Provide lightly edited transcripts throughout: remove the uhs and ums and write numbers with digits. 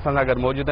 اگر موجودہ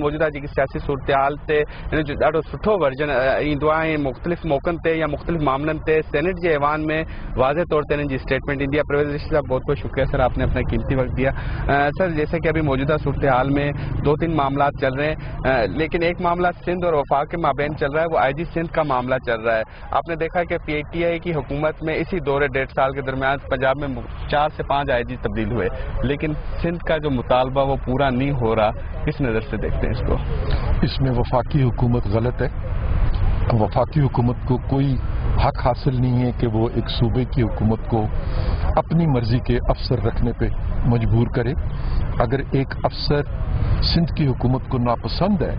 موجودہ جی سیاسی صورتحال تے ان جو ڈاڈو سٹھو ورژن ایندو ہے مختلف موقعن تے یا مختلف معاملن تے سینٹ کے ایوان میں واضح طور تے ان جی اسٹیٹمنٹ اندی ہے. پرویز رشید صاحب بہت بہت شکریہ سر، آپ نے اپنا قیمتی وقت دیا. سر جیسے کہ ابھی موجودہ صورتحال میں 2-3 معاملات چل رہے ہیں، لیکن ایک معاملہ سندھ اور وفاق کے مابین چل رہا ہے، وہ آئی جی سندھ کا معاملہ چل رہا ہے. آپ نے دیکھا کہ پی ٹی آئی کی حکومت میں اسی دورے 1.5 سال کے درمیان پنجاب میں 4 سے 5 آئی جی تبدیل ہوئے، لیکن سندھ کا جو مطالبہ وہ پورا نہیں ہو رہا. کس نظر سے دیکھتے ہیں اس کو؟ اس میں وفاقی حکومت غلط ہے. وفاقی حکومت کو کوئی حق حاصل نہیں ہے کہ وہ ایک صوبے کی حکومت کو اپنی مرضی کے افسر رکھنے پہ مجبور کرے. اگر ایک افسر سندھ کی حکومت کو ناپسند ہے،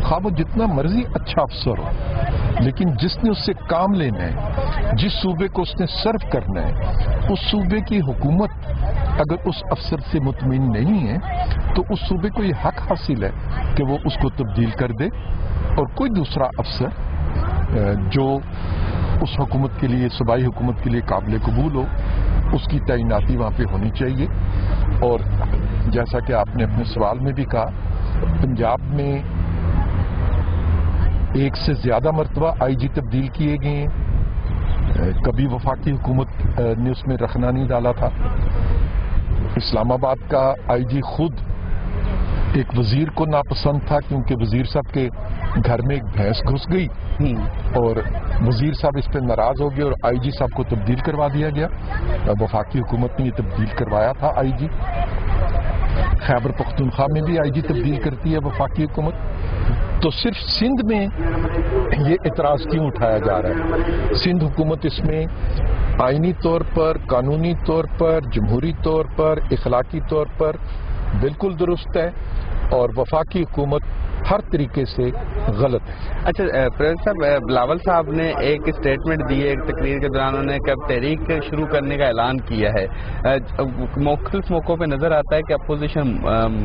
خواہ وہ جتنا مرضی اچھا افسر ہو، لیکن جس نے اس سے کام لینا ہے، جس صوبے کو اس نے سرو کرنا ہے، اس صوبے کی حکومت اگر اس افسر سے مطمئن نہیں ہے تو اس صوبے کو یہ حق حاصل ہے کہ وہ اس کو تبدیل کر دے اور کوئی دوسرا افسر جو اس حکومت کے لیے، صوبائی حکومت کے لیے قابل قبول ہو، اس کی تعیناتی وہاں پہ ہونی چاہیے. اور جیسا کہ آپ نے اپنے سوال میں بھی کہا، پنجاب میں 1 سے زیادہ مرتبہ آئی جی تبدیل کیے گئے ہیں. کبھی وفاقی حکومت نے اس میں رکھنا نہیں ڈالا تھا. اسلام آباد کا آئی جی خود ایک وزیر کو ناپسند تھا کیونکہ وزیر صاحب کے گھر میں ایک بھینس گھس گئی اور وزیر صاحب اس پہ ناراض ہو گئے اور آئی جی صاحب کو تبدیل کروا دیا گیا. وفاقی حکومت نے یہ تبدیل کروایا تھا آئی جی. خیبر پختونخوا میں بھی آئی جی تبدیل کرتی ہے وفاقی حکومت. تو صرف سندھ میں یہ اعتراض کیوں اٹھایا جا رہا ہے؟ سندھ حکومت اس میں آئینی طور پر، قانونی طور پر، جمہوری طور پر، اخلاقی طور پر بالکل درست ہے اور وفاقی حکومت ہر طریقے سے غلط ہے. اچھا پریزیڈنٹ صاحب، بلاول صاحب نے ایک اسٹیٹمنٹ دی ہے ایک تقریر کے دوران، انہوں نے کب تحریک شروع کرنے کا اعلان کیا ہے. مختلف موقعوں پہ نظر آتا ہے کہ اپوزیشن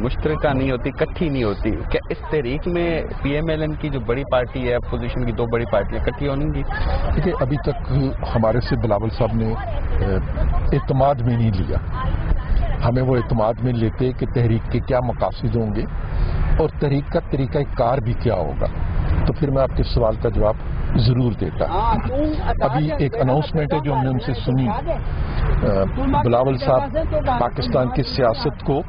مشترکہ نہیں ہوتی، کٹھی نہیں ہوتی. کیا اس تحریک میں پی ایم ایل این کی جو بڑی پارٹی ہے، اپوزیشن کی 2 بڑی پارٹیاں کٹھی ہونی گی؟ دیکھیے، ابھی تک ہمارے سے بلاول صاحب نے اعتماد میں نہیں لیا. ہمیں وہ اعتماد میں لیتے کہ تحریک کے کیا مقاصد ہوں گے اور تحریک کا طریقہ کار بھی کیا ہوگا، تو پھر میں آپ کے سوال کا جواب ضرور دیتا. ابھی ایک اناؤنسمنٹ ہے جو ہم نے ان سے سنی. بلاول صاحب پاکستان کی سیاست کو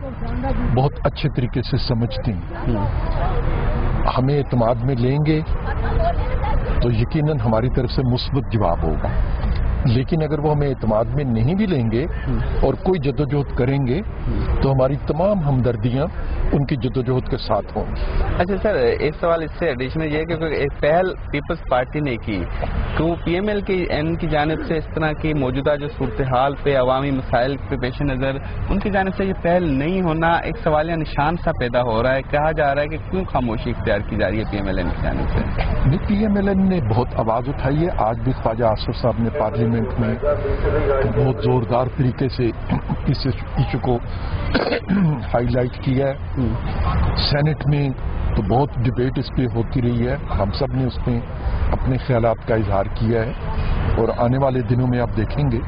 بہت اچھے طریقے سے سمجھتے ہیں. ہمیں اعتماد میں لیں گے تو یقیناً ہماری طرف سے مثبت جواب ہوگا، لیکن اگر وہ ہمیں اعتماد میں نہیں بھی لیں گے اور کوئی جدوجہد کریں گے تو ہماری تمام ہمدردیاں ان کی جدوجہد کے ساتھ ہوں گی. اچھا سر، ایک سوال اس سے ایڈیشنل یہ ہے کہ ایک پہل پیپلز پارٹی نے کی تو پی ایم ایل کی جانب سے اس طرح کی موجودہ جو صورتحال پہ، عوامی مسائل کے پیش نظر ان کی جانب سے یہ پہل نہیں ہونا ایک سوالیہ نشان سا پیدا ہو رہا ہے. کہا جا رہا ہے کہ کیوں خاموشی اختیار کی جا رہی ہے پی ایم ایل این کی جانب سے؟ پی ایم ایل این نے بہت آواز اٹھائی ہے. آج بھی خواجہ آصف صاحب نے پارلیمنٹ میں بہت زوردار طریقے سے اس ایشو کو ہائی لائٹ کیا ہے. سینٹ میں تو بہت ڈبیٹ اس پہ ہوتی رہی ہے. ہم سب نے اس میں اپنے خیالات کا اظہار کیا ہے اور آنے والے دنوں میں آپ دیکھیں گے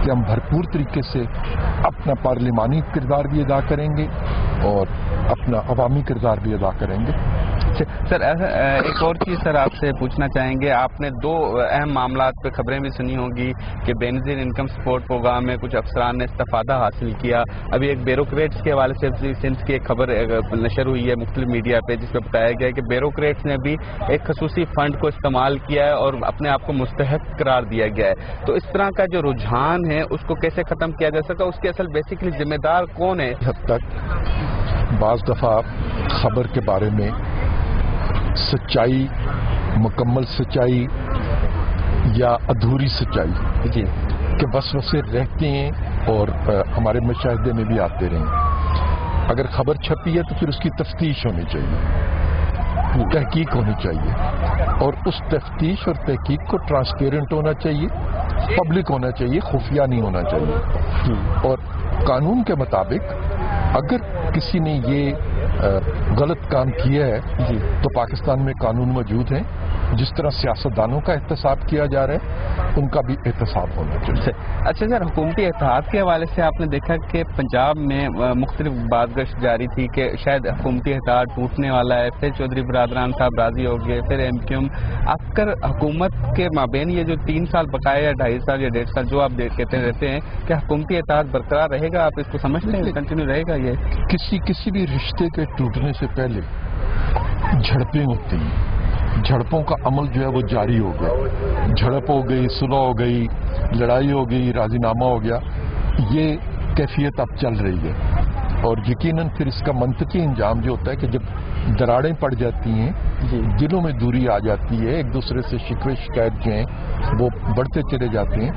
کہ ہم بھرپور طریقے سے اپنا پارلیمانی کردار بھی ادا کریں گے اور اپنا عوامی کردار بھی ادا کریں گے. سر ایک اور چیز سر آپ سے پوچھنا چاہیں گے، آپ نے 2 اہم معاملات پہ خبریں بھی سنی ہوں گی کہ بے نظیر انکم سپورٹ پروگرام میں کچھ افسران نے استفادہ حاصل کیا. ابھی ایک بیوروکریٹس کے حوالے سے سندھ کی ایک خبر نشر ہوئی ہے مختلف میڈیا پہ جس میں بتایا گیا ہے کہ بیوروکریٹس نے بھی ایک خصوصی فنڈ کو استعمال کیا ہے اور اپنے آپ کو مستحق قرار دیا گیا ہے. تو اس طرح کا جو رجحان ہے اس کو کیسے ختم کیا جا سکتا؟ اس کے اصل بیسیکلی ذمہ دار کون ہے؟ حد تک بعض دفعہ خبر کے بارے میں سچائی، مکمل سچائی یا ادھوری سچائی کے وسوسے رہتے ہیں اور ہمارے مشاہدے میں بھی آتے رہے. اگر خبر چھپی ہے تو پھر اس کی تفتیش ہونی چاہیے، تحقیق ہونی چاہیے اور اس تفتیش اور تحقیق کو ٹرانسپیرنٹ ہونا چاہیے، پبلک ہونا چاہیے، خفیہ نہیں ہونا چاہیے. اور قانون کے مطابق اگر کسی نے یہ غلط کام کیا ہے تو پاکستان میں قانون موجود ہیں جس طرح سیاستدانوں کا احتساب کیا جا رہا ہے ان کا بھی احتساب ہونا چاہیے. اچھا سر، حکومتی اتحاد کے حوالے سے آپ نے دیکھا کہ پنجاب میں مختلف بات گشت جاری تھی کہ شاید حکومتی اتحاد ٹوٹنے والا ہے، پھر چودھری برادران صاحب راضی ہو گئے، پھر ایم کیو ایم. اکثر حکومت کے مابین یہ جو 3 سال بقایا یا 2.5 سال یا 1.5 سال جو آپ کہتے رہتے ہیں کہ حکومتی اتحاد برقرار رہے گا، آپ اس کو سمجھتے ہیں کنٹینیو رہے گا؟ یہ کسی بھی رشتے کے ٹوٹنے سے پہلے جھڑپیں ہوتی ہیں، جھڑپوں کا عمل جو ہے وہ جاری ہو گیا. جھڑپ ہو گئی، صلح ہو گئی، لڑائی ہو گئی، راضی نامہ ہو گیا، یہ کیفیت اب چل رہی ہے. اور یقیناً پھر اس کا منطقی انجام جو ہوتا ہے کہ جب دراڑیں پڑ جاتی ہیں، دلوں میں دوری آ جاتی ہے، ایک دوسرے سے شکوے شکایت جو ہیں وہ بڑھتے چلے جاتے ہیں،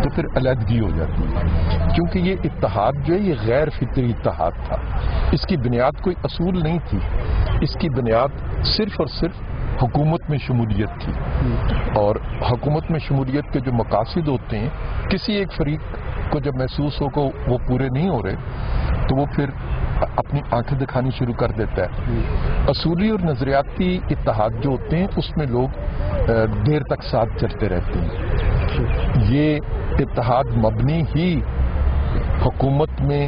تو پھر علیحدگی ہو جاتی ہے. کیونکہ یہ اتحاد جو ہے یہ غیر فطری اتحاد تھا، اس کی بنیاد کوئی اصول نہیں تھی، اس کی بنیاد صرف اور صرف حکومت میں شمولیت تھی. اور حکومت میں شمولیت کے جو مقاصد ہوتے ہیں، کسی ایک فریق کو جب محسوس ہو کہ وہ پورے نہیں ہو رہے تو وہ پھر اپنی آنکھیں دکھانی شروع کر دیتا ہے. اصولی اور نظریاتی اتحاد جو ہوتے ہیں اس میں لوگ دیر تک ساتھ چلتے رہتے ہیں. یہ اتحاد مبنی ہی حکومت میں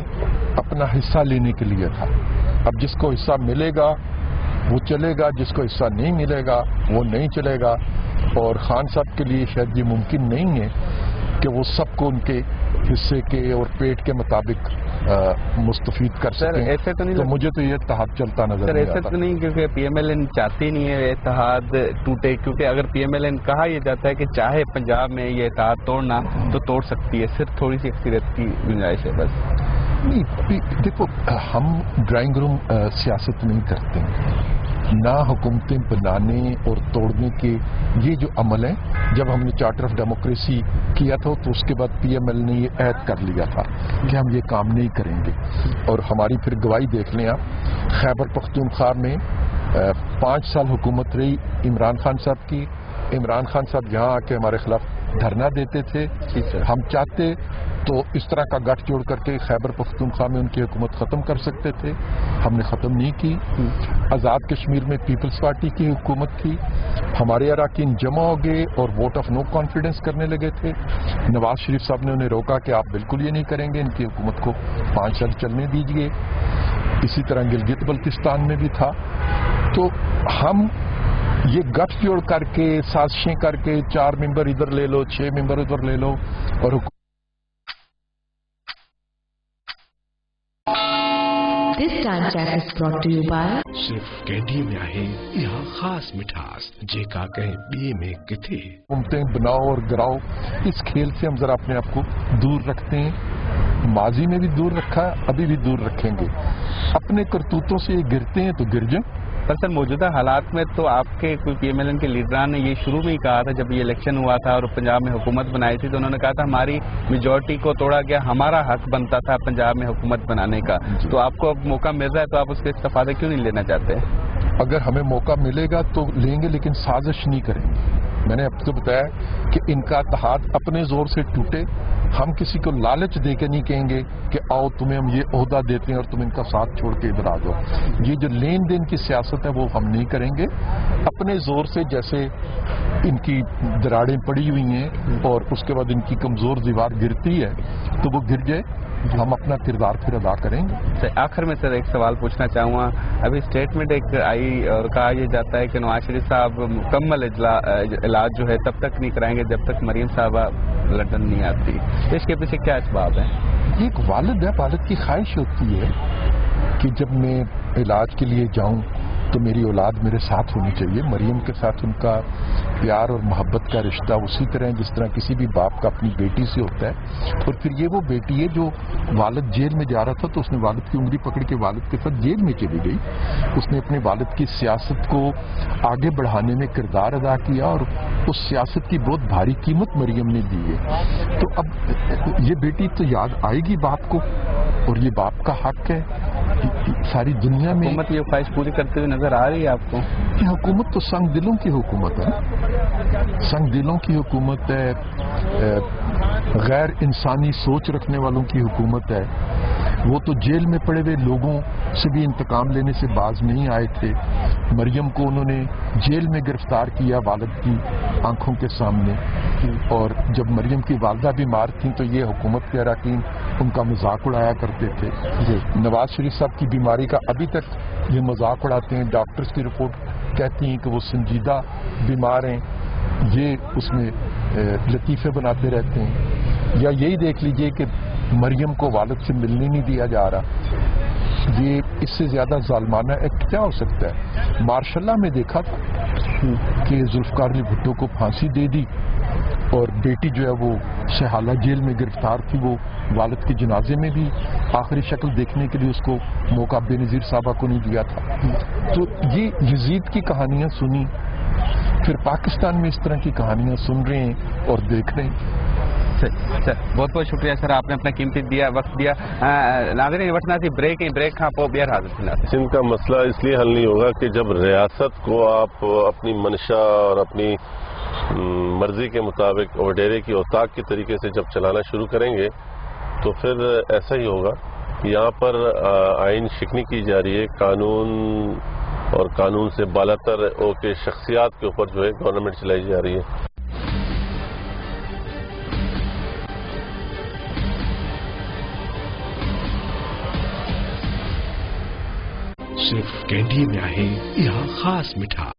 اپنا حصہ لینے کے لیے تھا. اب جس کو حصہ ملے گا وہ چلے گا، جس کو حصہ نہیں ملے گا وہ نہیں چلے گا. اور خان صاحب کے لیے شاید یہ ممکن نہیں ہے کہ وہ سب کو ان کے حصے کے اور پیٹ کے مطابق مستفید کر سکیں. ایسے تو نہیں، تو مجھے تو یہ اتحاد چلتا نظر نہیں آتا. ایسے تو نہیں، کیونکہ پی ایم ایل این چاہتی نہیں ہے اتحاد ٹوٹے، کیونکہ اگر پی ایم ایل این کہا یہ جاتا ہے کہ چاہے پنجاب میں یہ اتحاد توڑنا تو توڑ سکتی ہے، صرف تھوڑی سی اکثریت کی گنجائش ہے بس. نہیں دیکھو، ہم ڈرائنگ روم سیاست نہیں کرتے، نہ حکومتیں بنانے اور توڑنے کے یہ جو عمل ہے. جب ہم نے چارٹر آف ڈیموکریسی کیا تھا تو اس کے بعد پی ایم ایل نے یہ عہد کر لیا تھا کہ ہم یہ کام نہیں کریں گے. اور ہماری پھر گواہی دیکھ لیں آپ، خیبر پختونخوا میں 5 سال حکومت رہی عمران خان صاحب کی. عمران خان صاحب یہاں آ کے ہمارے خلاف دھرنا دیتے تھے. ہم چاہتے تو اس طرح کا گٹھ جوڑ کر کے خیبر پختونخوا میں ان کی حکومت ختم کر سکتے تھے، ہم نے ختم نہیں کی. آزاد کشمیر میں پیپلز پارٹی کی حکومت تھی، ہمارے اراکین جمع ہو گئے اور ووٹ آف نو کانفیڈنس کرنے لگے تھے. نواز شریف صاحب نے انہیں روکا کہ آپ بالکل یہ نہیں کریں گے، ان کی حکومت کو 5 سال چلنے دیجیے. اسی طرح گلگت بلتستان میں بھی تھا. تو ہم یہ گٹھ جوڑ کر کے سازشیں کر کے 4 ممبر ادھر لے لو، 6 ممبر ادھر لے لو اور صرف کینڈی میں آئے یہاں خاص مٹھاس جیکا کہیں بی میں کتھے حکومتیں بناؤ اور گراؤ. اس کھیل سے ہم ذرا اپنے آپ کو دور رکھتے ہیں. ماضی میں بھی دور رکھا، ابھی بھی دور رکھیں گے. اپنے کرتوتوں سے یہ گرتے ہیں تو گر جائیں. پر سر موجودہ حالات میں تو آپ کے کوئی پی ایم ایل این کے لیڈران نے یہ شروع میں ہی کہا تھا جب یہ الیکشن ہوا تھا اور پنجاب میں حکومت بنائی تھی تو انہوں نے کہا تھا ہماری میجورٹی کو توڑا گیا، ہمارا حق بنتا تھا پنجاب میں حکومت بنانے کا. تو آپ کو اب موقع مل رہا ہے تو آپ اس کے استفادے کیوں نہیں لینا چاہتے؟ اگر ہمیں موقع ملے گا تو لیں گے، لیکن سازش نہیں کریں گے. میں نے اب تو بتایا کہ ان کا اتحاد اپنے زور سے ٹوٹے. ہم کسی کو لالچ دے کے نہیں کہیں گے کہ آؤ تمہیں ہم یہ عہدہ دیتے ہیں اور تم ان کا ساتھ چھوڑ کے ادھر آ جاؤ. یہ جو لین دین کی سیاست ہے وہ ہم نہیں کریں گے. اپنے زور سے جیسے ان کی دراڑیں پڑی ہوئی ہیں اور اس کے بعد ان کی کمزور دیوار گرتی ہے تو وہ گر جائے، ہم اپنا کردار پھر ادا کریں گے. آخر میں سر ایک سوال پوچھنا چاہوں گا. ابھی اسٹیٹمنٹ ایک آئی اور کہا یہ جاتا ہے کہ نواز شریف صاحب مکمل علاج جو ہے تب تک نہیں کرائیں گے جب تک مریم صاحبہ لندن نہیں آتی. اس کے پیچھے کیا اسباب ہے؟ یہ ایک والد ہے، والد کی خواہش ہوتی ہے کہ جب میں علاج کے لیے جاؤں تو میری اولاد میرے ساتھ ہونی چاہیے. مریم کے ساتھ ان کا پیار اور محبت کا رشتہ اسی طرح جس طرح کسی بھی باپ کا اپنی بیٹی سے ہوتا ہے. اور پھر یہ وہ بیٹی ہے جو والد جیل میں جا رہا تھا تو اس نے والد کی انگلی پکڑ کے والد کے ساتھ جیل میں چلی گئی. اس نے اپنے والد کی سیاست کو آگے بڑھانے میں کردار ادا کیا اور اس سیاست کی بہت بھاری قیمت مریم نے دی ہے. تو اب یہ بیٹی تو یاد آئے گی باپ کو اور یہ باپ کا حق ہے. ساری دنیا میں حکومت یہ خواہش پوری کرتے ہوئے نظر آ رہی ہے آپ کو؟ یہ حکومت تو سنگ دلوں کی حکومت ہے، سنگ دلوں کی حکومت ہے، غیر انسانی سوچ رکھنے والوں کی حکومت ہے. وہ تو جیل میں پڑے ہوئے لوگوں سے بھی انتقام لینے سے باز نہیں آئے تھے. مریم کو انہوں نے جیل میں گرفتار کیا والد کی آنکھوں کے سامنے, اور جب مریم کی والدہ بیمار تھیں تو یہ حکومت کے اراکین ان کا مذاق اڑایا کرتے تھے. نواز شریف صاحب کی بیماری کا ابھی تک یہ مذاق اڑاتے ہیں. ڈاکٹرز کی رپورٹ کہتی ہیں کہ وہ سنجیدہ بیمار ہیں, یہ اس میں لطیفے بناتے رہتے ہیں. یا یہی دیکھ لیجئے کہ مریم کو والد سے ملنے نہیں دیا جا رہا. یہ اس سے زیادہ ظالمانہ ایکٹ کیا ہو سکتا ہے؟ مارشاء اللہ میں دیکھا تھا کہ ذوالفقار علی بھٹو کو پھانسی دے دی اور بیٹی جو ہے وہ شہالہ جیل میں گرفتار تھی, وہ والد کے جنازے میں بھی آخری شکل دیکھنے کے لیے اس کو موقع بے نظیر صاحبہ کو نہیں دیا تھا. تو یہ یزید کی کہانیاں سنی, پھر پاکستان میں اس طرح کی کہانیاں سن رہے ہیں اور دیکھ رہے ہیں. سر بہت بہت شکریہ سر, آپ نے اپنا قیمتی وقت دیا. ناظرین وٹنا سی بریک کھا پو بیر حاضر تھینا. سندھ کا مسئلہ اس لیے حل نہیں ہوگا کہ جب ریاست کو آپ اپنی منشا اور اپنی مرضی کے مطابق وڈیرے کی اوطاق کے طریقے سے جب چلانا شروع کریں گے تو پھر ایسا ہی ہوگا. یہاں پر آئین شکنی کی جا رہی ہے, قانون اور قانون سے بالاتر ہو کے شخصیات کے اوپر جو ہے گورنمنٹ چلائی جا رہی ہے. صرف کینڈی میں آہے یہاں خاص مٹھاس.